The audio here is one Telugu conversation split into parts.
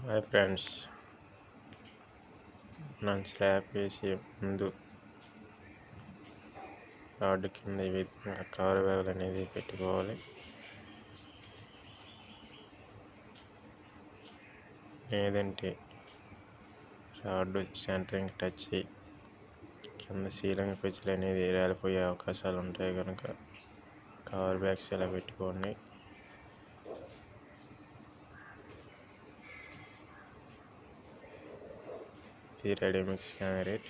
హాయ్ ఫ్రెండ్స్, మనం స్లాబ్ వేసే ముందు రాడ్ కింద ఈ విధంగా కవర్ బ్యాగులు అనేది పెట్టుకోవాలి. లేదంటే రాడ్ సెంటరింగ్ టచ్ అయ్యి కింద సీలింగ్ పెచ్చులు అనేది రాలిపోయే అవకాశాలు ఉంటాయి కనుక కవర్ బ్యాగ్స్ ఇలా పెట్టుకోండి. ఇది రెడీమిక్స్ కాంక్రీట్.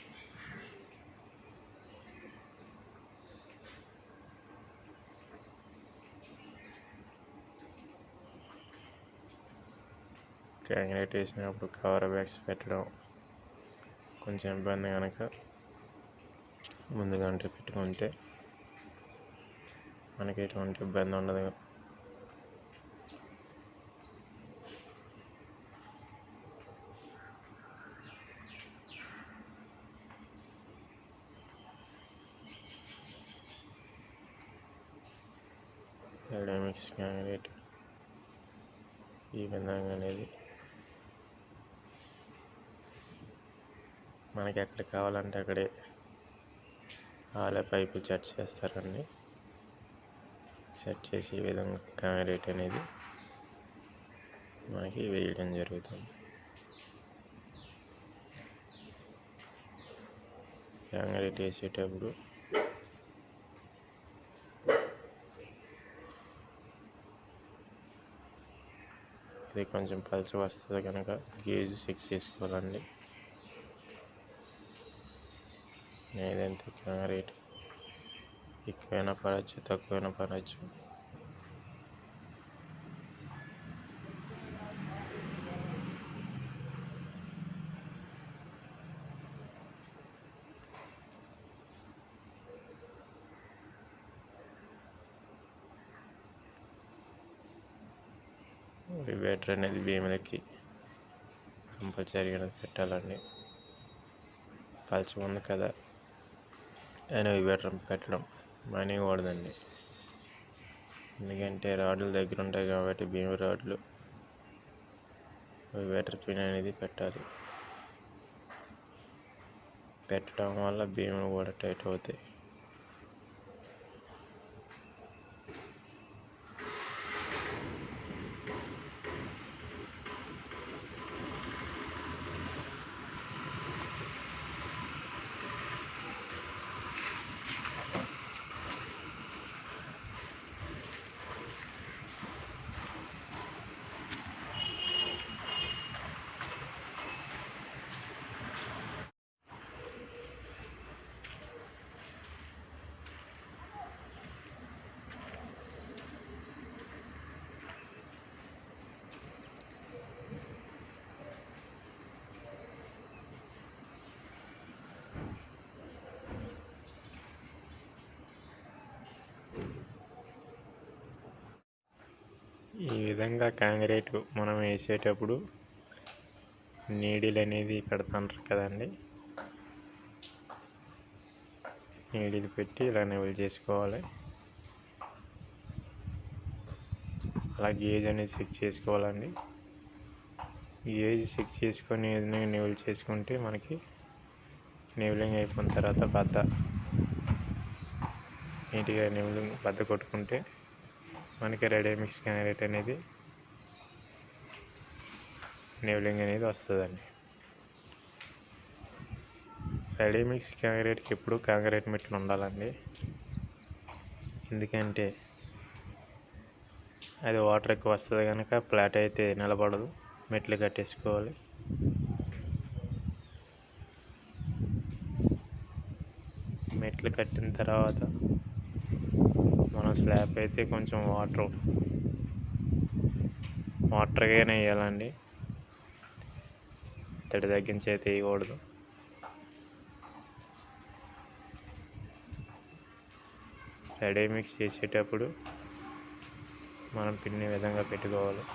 కాంక్రీట్ వేసినప్పుడు కవర్ బ్యాగ్స్ పెట్టడం కొంచెం ఇబ్బంది కనుక ముందుగా పెట్టుకుంటే మనకి ఎటువంటి ఇబ్బంది ఉండదు. రెడీమిక్స్ కాంక్రీట్ ఈ విధంగా అనేది మనకి ఎక్కడ కావాలంటే అక్కడే ఆలే పైపు సెట్ చేస్తారండి. సెట్ చేసి ఈ విధంగా కాంక్రీట్ అనేది మనకి వేయడం జరుగుతుంది. కాంక్రీట్ వేసేటప్పుడు ఇది కొంచెం పలుచగా వస్తుంది కనుక గేజ్ ఫిక్స్ చేసుకోవాలండి. ఏదంటే కాంక్రీట్ ఎక్కువైనా పడవచ్చు, తక్కువైనా పడవచ్చు. వివేటర్ అనేది భీములకి కంపల్సరీగా పెట్టాలండి. పలుచగా ఉంది కదా అయినా వివేటర్ పెట్టడం మానేయకూడదండి. ఎందుకంటే రాడ్లు దగ్గర ఉంటాయి కాబట్టి భీము రాడ్లు వివేటర్ పిన్ అనేది పెట్టాలి. పెట్టడం వల్ల భీములు కూడా టైట్ అవుతాయి. ఈ విధంగా కాంక్రీట్ మనం వేసేటప్పుడు నీడిల్ అనేది పెడుతుంటారు కదండి. నీడిల్ పెట్టి ఇలా నివల్ చేసుకోవాలి. అలా గేజ్ అనేది ఫిక్స్ చేసుకోవాలండి. గేజ్ ఫిక్స్ చేసుకొని నివల్ చేసుకుంటే మనకి నివలింగ్ అయిపోయిన తర్వాత నీట్గా నివలింగ్ బద్ద కొట్టుకుంటే మనకి రెడీమిక్స్ కాంక్రీట్ అనేది నివలింగ్ అనేది వస్తుందండి. రెడీమిక్స్ కాంక్రీట్కి ఎప్పుడు కాంక్రీట్ మెట్లు ఉండాలండి. ఎందుకంటే అది వాటర్ ఎక్కువ వస్తుంది కనుక ఫ్లాట్ అయితే నిలబడదు. మెట్లు కట్టేసుకోవాలి. మెట్లు కట్టిన తర్వాత మన స్లాబ్ అయితే కొంచెం వాటర్గానే వేయాలండి. తడి తగ్గించి అయితే వేయకూడదు. రెడీమిక్స్ చేసేటప్పుడు మనం పిన్ని విధంగా పెట్టుకోవాలి.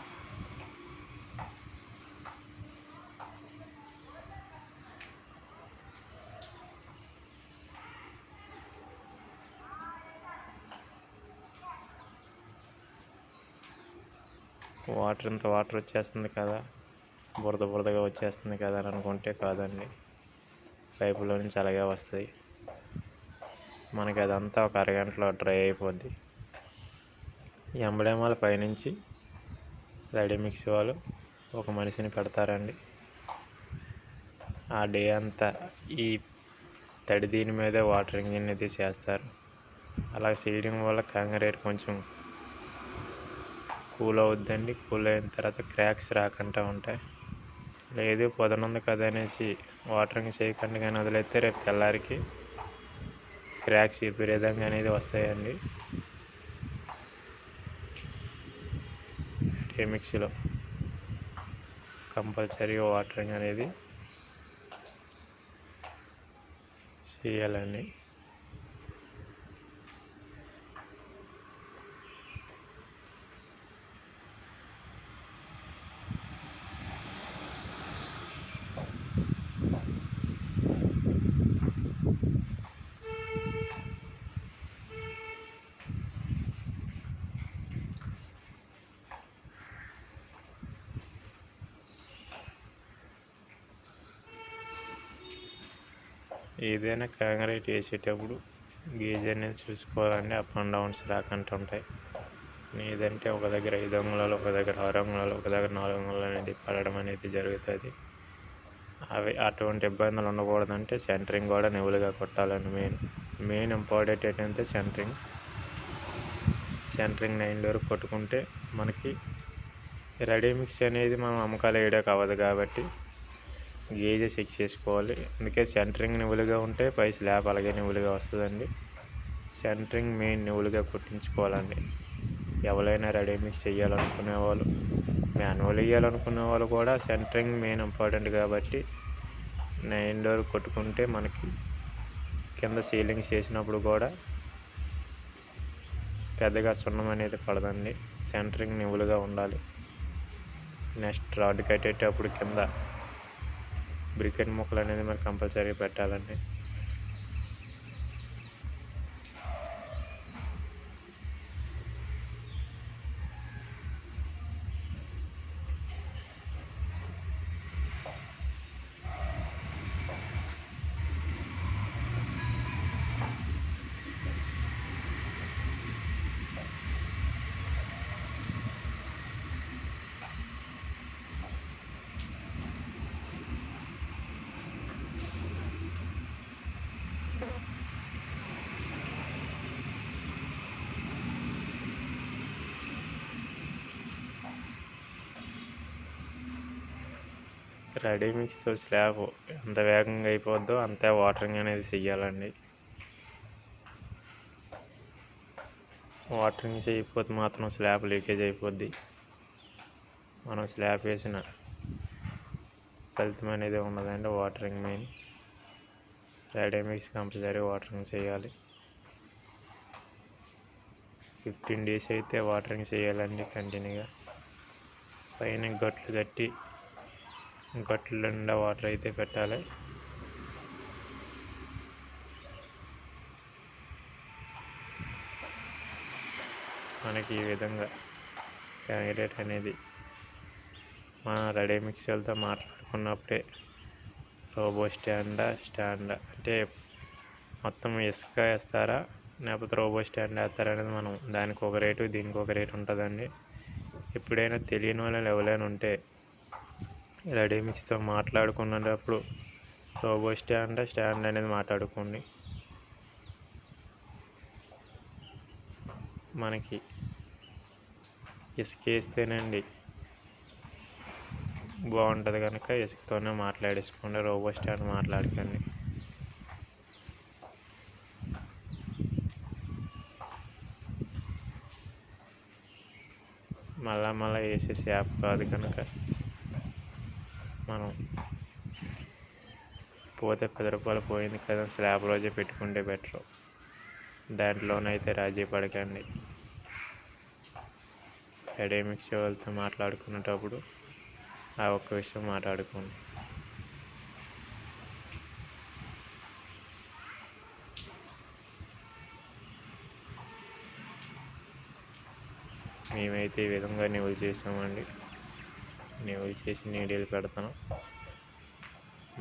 వాటర్ వచ్చేస్తుంది కదా, బురద బురదగా వచ్చేస్తుంది కదా అని అనుకుంటే కాదండి, పైపులో నుంచి అలాగే వస్తాయి. మనకి అదంతా ఒక అరగంటలో డ్రై అయిపోద్ది. ఎంబడేమాల పైనుంచి రెడీ మిక్స్ వాళ్ళు ఒక మనిషిని పెడతారండి. ఆ డే అంతా ఈ తడి దీని మీదే వాటరింగ్ అనేది చేస్తారు. అలా చేయడం వల్ల కాంక్రీట్ కొంచెం కూల్ అవుద్దండి. కూల్ అయిన తర్వాత క్రాక్స్ రాకుండా ఉంటాయి. లేదు పొదనుంది కదా అనేసి వాటరింగ్ చేయకుండా కానీ వదిలేస్తే రేపు తెల్లారికి క్రాక్స్ విపరీతంగా అనేది వస్తాయండి. మిక్సీలో కంపల్సరీ వాటరింగ్ అనేది చేయాలండి. ఏదైనా కాంక్రీట్ వేసేటప్పుడు గేజ్ అనేది చూసుకోవాలండి. అప్ అండ్ డౌన్స్ రాకుండా ఉంటాయి. లేదంటే ఒక దగ్గర 5 అంగుళాలు, ఒక దగ్గర 6 అంగుళాలు, ఒక దగ్గర 4 అంగుళాలు అనేది పడడం అనేది జరుగుతుంది. అటువంటి ఇబ్బందులు ఉండకూడదంటే సెంటరింగ్ కూడా నివులుగా కొట్టాలండి. మెయిన్ ఇంపార్టెంట్ ఏంటంటే సెంటరింగ్ 9 వరకు కొట్టుకుంటే మనకి రెడీ మిక్స్ అనేది మనం అమ్మకాలు వేయడానికి అవ్వదు కాబట్టి గేజ్ చెక్ చేసుకోవాలి. అందుకే సెంటరింగ్ నివులుగా ఉంటే పై స్లాబ్ అలాగే నివులుగా వస్తుందండి. సెంటరింగ్ మెయిన్ నివులుగా కొట్టించుకోవాలండి. ఎవరైనా రెడీ మిక్స్ చేయాలనుకునే వాళ్ళు, మాన్యువల్ వేయాలనుకునే వాళ్ళు కూడా సెంటరింగ్ మెయిన్ ఇంపార్టెంట్ కాబట్టి 9 వరకు కొట్టుకుంటే మనకి కింద సీలింగ్స్ చేసినప్పుడు కూడా పెద్దగా సున్నం అనేది పడదండి. సెంటరింగ్ నివులుగా ఉండాలి. నెక్స్ట్ రాడ్ కట్టేటప్పుడు కింద బ్రికెట్ ముక్కలు అనేది మరి కంపల్సరీ పెట్టాలండి. రెడీ మిక్స్తో స్లాబ్ ఎంత వేగంగా అయిపోద్దో అంతే వాటరింగ్ అనేది చెయ్యాలండి. వాటరింగ్ చేయకపోతే మాత్రం స్లాబ్ లీకేజ్ అయిపోద్ది. మనం స్లాబ్ వేసిన ఫలితం అనేది ఉండదండి. Watering main. Ready mix compulsory watering చేయాలి. 15 days అయితే వాటరింగ్ చేయాలండి కంటిన్యూగా. పైన గట్లు కట్టి గట్ల నిండా వాటర్ అయితే పెట్టాలి. మనకి ఈ విధంగా కాంక్రీట్ అనేది మన రెడీ మిక్సర్లతో మాట్లాడుకున్నప్పుడే రోబో స్టాండ్ అంటే మొత్తం ఇసుక వేస్తారా లేకపోతే రోబో స్టాండ్ వేస్తారా అనేది మనం దానికి ఒక రేటు దీనికి ఒక రేటు ఉంటుందండి. ఎప్పుడైనా తెలియని వాళ్ళు ఎవరైనా ఉంటే రెడీ మిక్స్తో మాట్లాడుకున్నప్పుడు రోబో స్టాండ్ అనేది మాట్లాడుకోండి. మనకి ఇసుక వేస్తేనండి బాగుంటుంది కనుక ఇసుకతోనే మాట్లాడేసుకోండి. రోబో స్టాండ్ మాట్లాడకండి. మళ్ళా వేసేసి యాప్ కాదు కనుక మనం పోతే 10 రూపాయలు పోయింది కదా స్లాబ్ రోజే పెట్టుకుంటే బెటర్. దాంట్లోనైతే రాజీ పడకండి. రెడీ మిక్స్ వాళ్ళతో మాట్లాడుకునేటప్పుడు ఆ ఒక్క విషయం మాట్లాడుకోండి. మేమైతే ఈ విధంగా నివులు చేసామండి. నివులు చేసి నీడిల్ పెడతాను.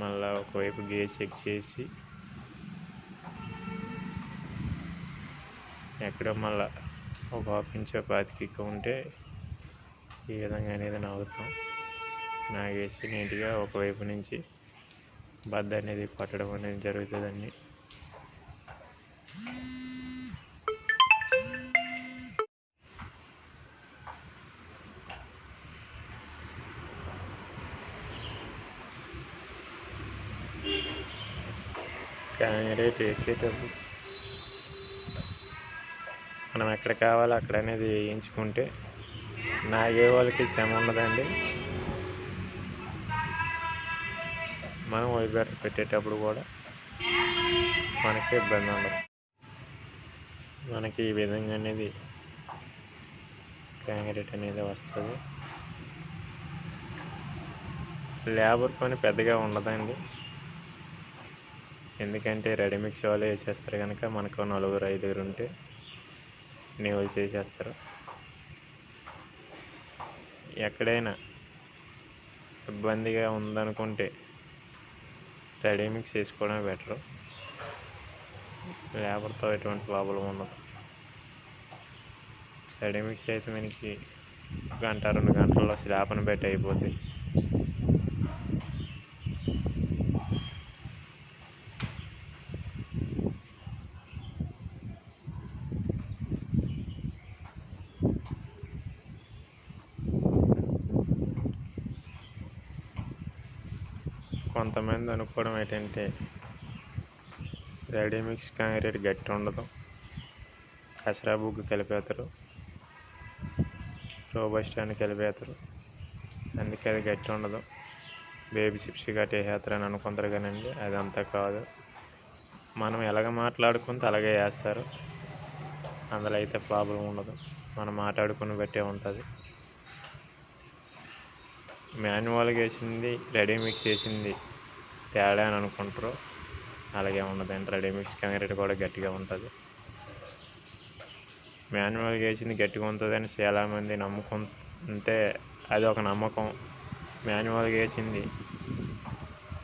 మళ్ళీ ఒకవైపు గేజ్ చెక్ చేసి ఎక్కడో మళ్ళీ ఒక హాఫ్ ఇంచ్ 25 ఉంటే ఈ విధంగా అనేది నాగుతాం. నాగేసి నీట్గా ఒకవైపు నుంచి బద్ద అనేది పట్టడం అనేది జరుగుతుందండి. క్యాండిడేట్ వేసేటప్పుడు మనం ఎక్కడ కావాలో అక్కడ అనేది వేయించుకుంటే నాగే వాళ్ళకి శ్రమ ఉండదండి. మనం వైబ్రేటర్ పెట్టేటప్పుడు కూడా మనకి ఇబ్బంది ఉండదు. మనకి ఈ విధంగా అనేది క్యాండిడేట్ అనేది వస్తుంది. లేబర్ పని పెద్దగా ఉండదండి, ఎందుకంటే రెడీమిక్స్ వాళ్ళు వేసేస్తారు కనుక మనకు 4-5 ఉంటే నివులు చేసేస్తారు. ఎక్కడైనా ఇబ్బందిగా ఉందనుకుంటే రెడీమిక్స్ వేసుకోవడమే బెటరు. లేబర్తో ఎటువంటి ప్రాబ్లం ఉండదు. రెడీమిక్స్ అయితే మనకి 1-2 గంటల్లో స్లాబ్ని పెట్టి అయిపోద్ది. కొంతమంది అనుకోవడం ఏంటంటే రెడీమిక్స్ కాంక్రీట్ గట్టి ఉండదు, కసరా బుగ్గు కలిపేస్తారు, రోబస్టాన్ని కలిపేస్తారు, అందుకే అది గట్టి ఉండదు, బేబీ చిప్స్ కట్టేసేస్తారని అనుకుంటారు కానండి, అదంతా కాదు. మనం ఎలాగ మాట్లాడుకుంటే అలాగే వేస్తారు, అందులో అయితే ప్రాబ్లం ఉండదు. మనం మాట్లాడుకుని బట్టే ఉంటుంది. మాన్యువల్గా వేసింది రెడీమిక్స్ వేసింది తేడా అని అనుకుంటారు, అలాగే ఉండదండి. రెడీమిక్స్ కాంక్రీట్ కూడా గట్టిగా ఉంటుంది. మాన్యువల్గా వేసింది గట్టిగా ఉంటుందని చాలామంది నమ్ముకుంటే అది ఒక నమ్మకం. మాన్యువల్గా వేసింది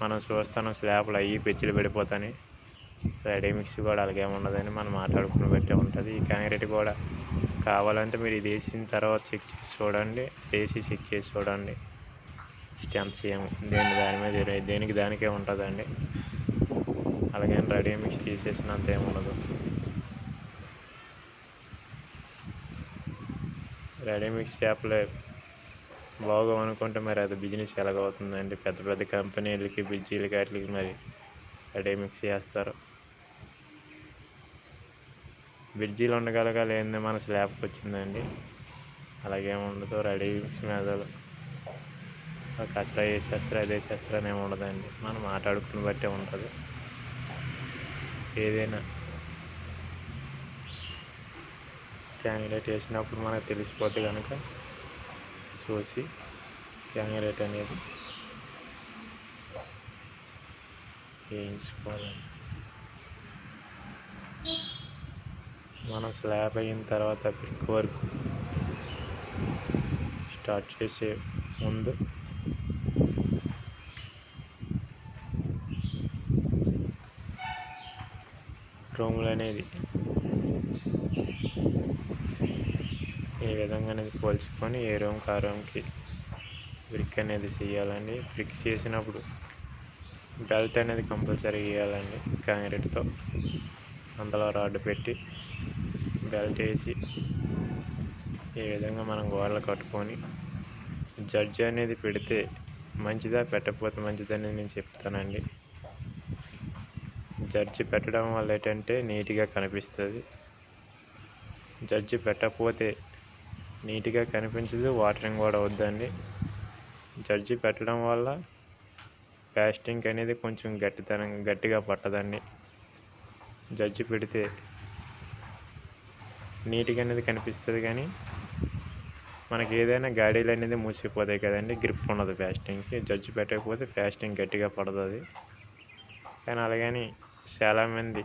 మనం చూస్తాను స్లాబ్లు అయ్యి పెచ్చులు పడిపోతాయి. రెడీమిక్స్ కూడా అలాగే ఉండదని మనం మాట్లాడుకుని బట్టే ఉంటుంది. ఈ కాంక్రీట్ కూడా కావాలంటే మీరు ఇది వేసిన తర్వాత చెక్ చేసి చూడండి, వేసి చెక్ చేసి చూడండి. స్ట్రెంత్ సేమ్ దాని మీద దేనికి దానికే ఉంటుందండి. అలాగే రెడీమిక్స్ తీసేసినంత ఏముండదు. రెడీమిక్స్ చేపలే బాగోమనుకుంటే మరి అది బిజినెస్ ఎలాగవుతుందండి? పెద్ద పెద్ద కంపెనీలకి బ్రిడ్జీలకి వాటికి మరి రెడీమిక్స్ చేస్తారు. బ్రిడ్జీలు ఉండగలగాలి మన స్లాబ్కి వచ్చిందండి, అలాగేమి ఉండదు. రెడీమిక్స్ మీద కసరా వేసేస్తారు, అది వేసేస్తారు అని ఏమి ఉండదండి. మనం మాట్లాడుకుని బట్టే ఉంటుంది. ఏదైనా క్యాండిడేట్ వేసినప్పుడు మనకు తెలిసిపోతే కనుక చూసి క్యాండిడేట్ అనేది వేయించుకోవాలండి. మనం స్లాబ్ అయిన తర్వాత బ్రిక్ వర్క్ స్టార్ట్ చేసే ముందు రూములు అనేది ఈ విధంగా అనేది పోల్చుకొని ఏ రూమ్కి ఆ రూమ్కి బ్రిక్ అనేది చేయాలండి. బ్రిక్ చేసినప్పుడు బెల్ట్ అనేది కంపల్సరీ వేయాలండి. కాంక్రీట్తో అందులో రాడ్ పెట్టి బెల్ట్ వేసి ఈ విధంగా మనం గోడలు కట్టుకొని జడ్జి అనేది పెడితే మంచిదా, పెట్టకపోతే మంచిదని నేను చెప్తానండి. జడ్జి పెట్టడం వల్ల ఏంటంటే నీట్గా కనిపిస్తుంది. జడ్జి పెట్టకపోతే నీట్గా కనిపించదు, వాటరింగ్ కూడా వద్దండి. జడ్జి పెట్టడం వల్ల ప్లాస్టింగ్ అనేది కొంచెం గట్టిగా పట్టదండి. జడ్జి పెడితే నీట్గా అనేది కనిపిస్తుంది, కానీ మనకి ఏదైనా గాడీలు అనేది మూసిపోతాయి కదండి, గ్రిప్ ఉండదు ప్లాస్టింగ్కి. జడ్జి పెట్టకపోతే ప్లాస్టింగ్ గట్టిగా పడుతుంది. కానీ అలాగని చాలామంది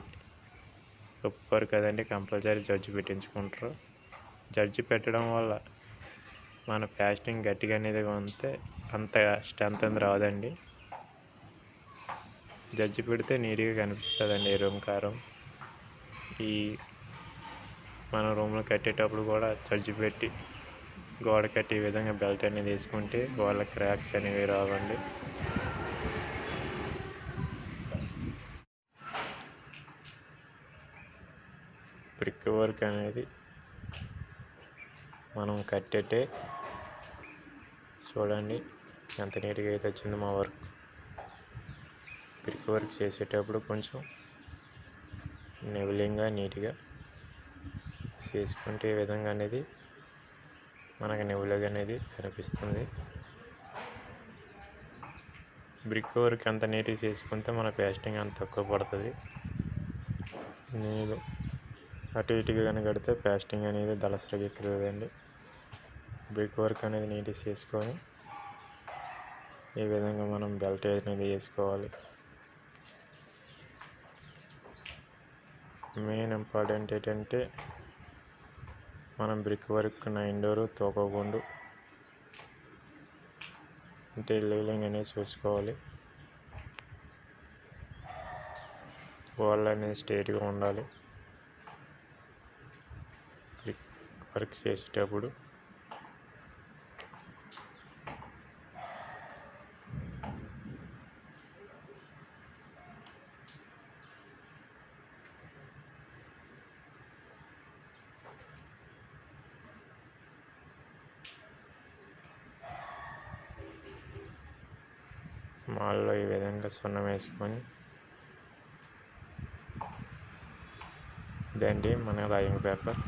ఒప్పుకోరు కదండి, కంపల్సరీ జడ్జి పెట్టించుకుంటారు. జడ్జి పెట్టడం వల్ల మన ప్లాస్టింగ్ గట్టిగా అనేది ఉంటే అంత స్ట్రెంత్ అని రాదండి. జడ్జి పెడితే నీట్గా కనిపిస్తుందండి రూమ్ కారం. ఈ మన రూమ్లో కట్టేటప్పుడు కూడా జడ్జి పెట్టి గోడ కట్టే విధంగా బెల్ట్ అనేది వేసుకుంటే గోడల క్రాక్స్ అనేవి రావండి. బ్రిక్ వర్క్ అనేది మనం కట్టేటే చూడండి ఎంత నీట్గా అయితే వచ్చిందో మా వర్క్. బ్రిక్ వర్క్ చేసేటప్పుడు కొంచెం నివిలింగ్గా నీట్గా చేసుకుంటే ఈ విధంగా అనేది మనకు నివులుగా అనేది కనిపిస్తుంది. బ్రిక్ వర్క్ అంత నీట్గా చేసుకుంటే మన పేస్టింగ్ అంత తక్కువ పడుతుంది. నీళ్ళు అటు ఇటుగా కనుక కడితే పేస్టింగ్ అనేది దళసరిగా ఎక్కుతుందండి. బ్రిక్ వర్క్ అనేది నీట్గా చేసుకొని ఈ విధంగా మనం బెల్ట్ అనేది వేసుకోవాలి. మెయిన్ ఇంపార్టెంట్ ఏంటంటే మనం బ్రిక్ వర్క్ 9 డోర్ తోకకుండా అంటే లెవెలింగ్ అనేది చూసుకోవాలి. వాల్ అనేది స్ట్రైట్గా ఉండాలి. బ్రిక్ వర్క్ చేసేటప్పుడు మాల్లో ఈ విధంగా సున్నం వేసుకొని ఇదండి మన రాయింగ్ పేపర్.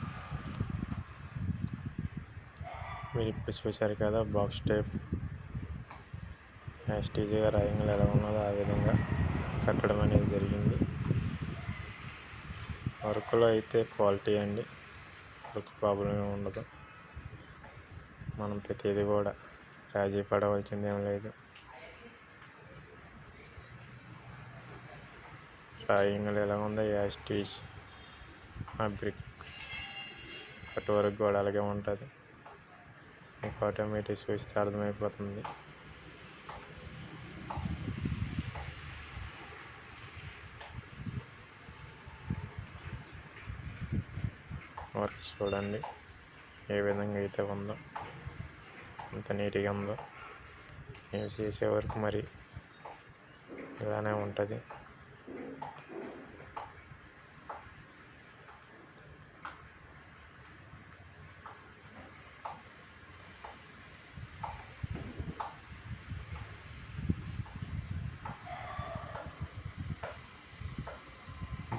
మీరు ఇప్పుడు చూశారు కదా బాక్స్ టైప్ యాస్టీజ్గా రాయింగ్లు ఎలా ఉన్నదో ఆ విధంగా కట్టడం అనేది జరిగింది. వర్క్లో అయితే క్వాలిటీ అండి, వర్క్ ప్రాబ్లం ఏమి ఉండదు. మనం ప్రతిదీ కూడా రాజీ పడవలసింది ఏం లేదు. రాయింగ్లు ఎలా ఉందో యాస్టీజ్ ఆ బ్రిక్ కట్ వర్క్ కూడా అలాగే ఉంటుంది. మీకు ఆటోమేటిక్ చూస్తే అర్థమైపోతుంది. వర్క్ చూడండి ఏ విధంగా అయితే ఉందో, ఎంత నీట్గా ఉందో. మేము చేసే వర్క్ మరి ఇలానే ఉంటుంది.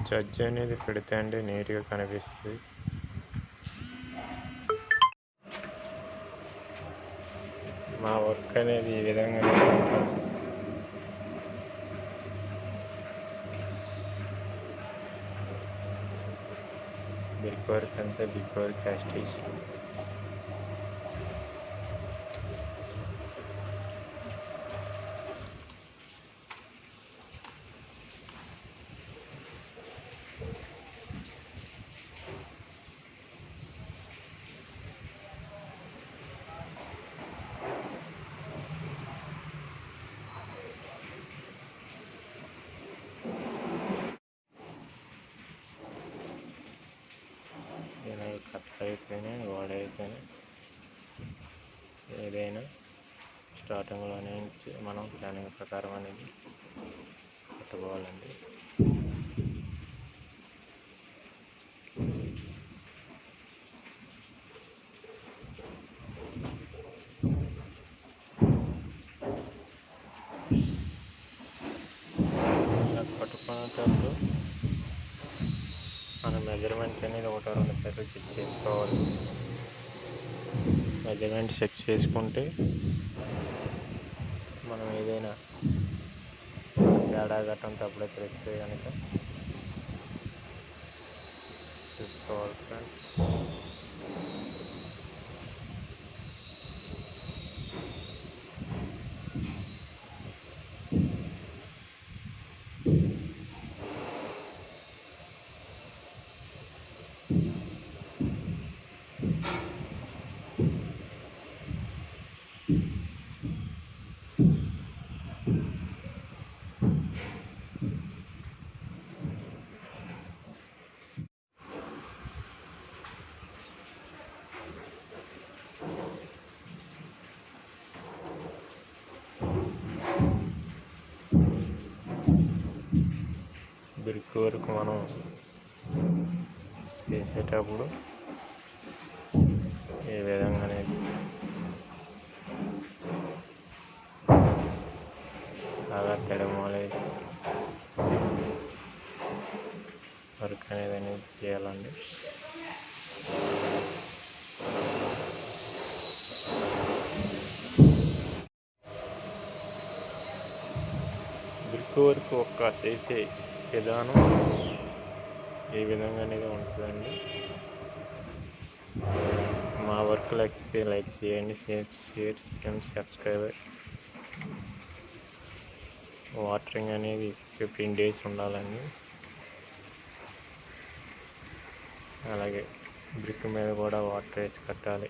జడ్జి అనేది పెడితే అండి నీట్గా కనిపిస్తుంది. మా వర్క్ అనేది ఈ విధంగా ఉంటుంది. బ్రిక్ వర్క్ అంతే బ్రిక్ వర్క్ యాస్టీజ్. కథ అయితేనే గోడ అయితేనే ఏదైనా స్టార్టింగ్లోనే మనం ప్లానింగ్ ప్రకారం అనేది కట్టుకోవాలండి. కట్టుకునేటప్పుడు మన మెజర్మెంట్ అనేది 1-2 సార్లు చెక్ చేసుకోవాలి. మెజర్మెంట్ చెక్ చేసుకుంటే మనం ఏదైనా తేడా గట్టంతో అప్పుడే తెలిస్తే కనుక చూసుకోవాలి ఫ్రెండ్స్. బ్రిక్ వరకు మనం చేసేటప్పుడు ఈ విధంగా అనేది బాగా తెడమలేసి వర్క్ అనేది చేయాలండి. బ్రిక్ వర్క్ ఒక్క చేసే విధానం ఈ విధంగా అనేది ఉంటుందండి. మా వర్క్ నచ్చితే లైక్ చేయండి, షేర్ చేయండి, సబ్స్క్రైబ్. వాటరింగ్ అనేది 15 days ఉండాలండి. అలాగే బ్రిక్ మీద కూడా వాటర్ వేసి కట్టాలి.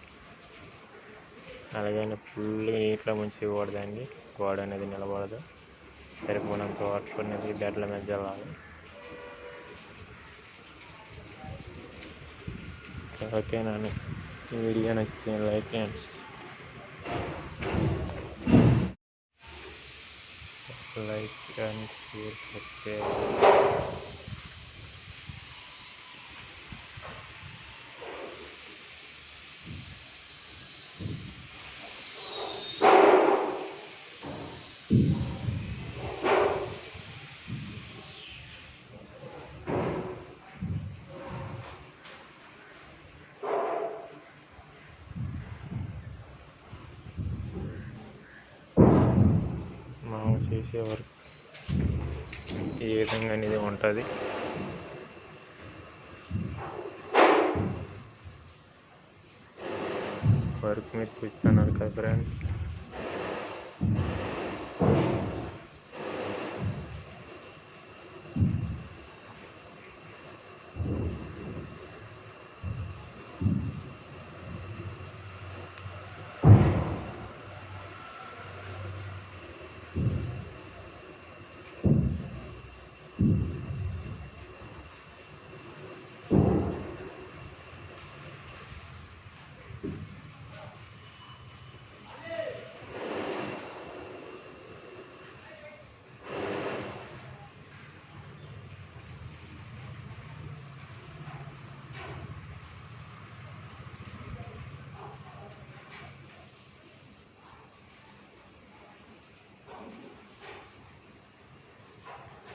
అలాగే ఫుల్ నీటిలో ముంచకూడదండి, గోడ అనేది నిలబడదు. సరిపోయినంత వాటర్ అనేది బెడ్ల మీద చల్లాలి. ఓకేనండి, ఈ వీడియో నచ్చితే లైక్ అండ్ షేర్ సబ్స్క్రైబ్. మనం చేసే వర్క్ ఈ విధంగా అనేది ఉంటుంది. వర్క్ మీరు చూస్తున్నారు కదా ఫ్రెండ్స్.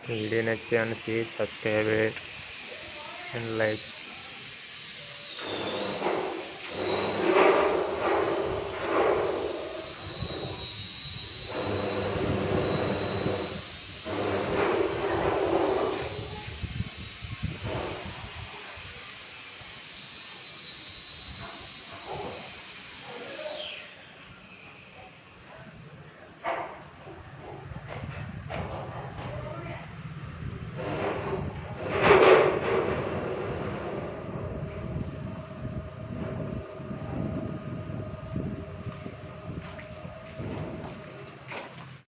వీడియో నచ్చితే షేర్, సబ్స్క్రైబ్ అండ్ లైక్.